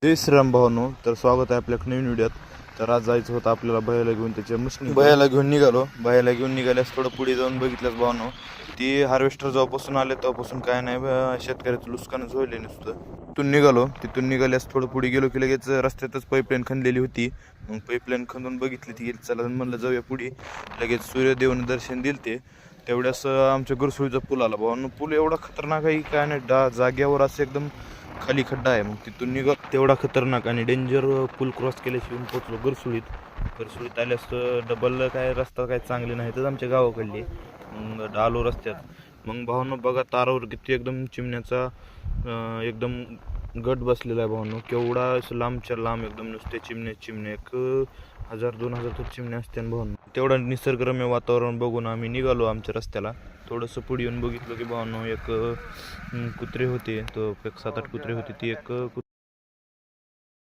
जय श्रीराम भावांनो. तर स्वागत आहे आपल्या नवीन व्हिडिओत. तर आज जायचं होतं आपल्याला भयाला घेऊन, त्याच्या मशीन भयाला घेऊन निघाल्यास थोडं पुढे जाऊन बघितलंच भावांनो, ती हार्वेस्टर जेव्हापासून आले तेव्हापासून काय नाही, शेतकऱ्याचं नुकसानच होईल नुसतं. तिथून निघाल्यास थोडं पुढे गेलो की लगेच रस्त्यातच पाईपलाईन खणलेली होती. मग पाईपलाईन खणून बघितली ती, चला म्हणलं जाऊया पुढे. लगेच सूर्यदेवानं दर्शन दिलं ते. तेवढ्यास आमच्या गुरसुळीचा पूल आला भावांनो. पूल एवढा खतरनाक आहे काय नाही, जाग्यावर असं एकदम खाली खड्डा आहे. मग तिथून तेवढा खतरनाक आणि डेंजर पूल क्रॉस केल्याशिवाय पोचलो गरसुळीत आल्यास डबल काय रस्ता काय चांगले नाही तर आमच्या गावाकडली. मग आलो रस्त्यात. मग भावांनो बघा, तारावर किती एकदम चिमण्याचा एकदम गट बसलेला आहे भावांनो. केवढा असं लांबच्या लांब एकदम नुसते चिमणे 1000-2000 तर चिमण्या असते भावांनो. तेवढा निसर्गरम्य वातावरण बघून आम्ही निघालो आमच्या रस्त्याला. थोडंसं पुढे येऊन बघितलं की भावांनो एक कुत्रे होते, तो एक 7-8 कुत्रे होते. ती एक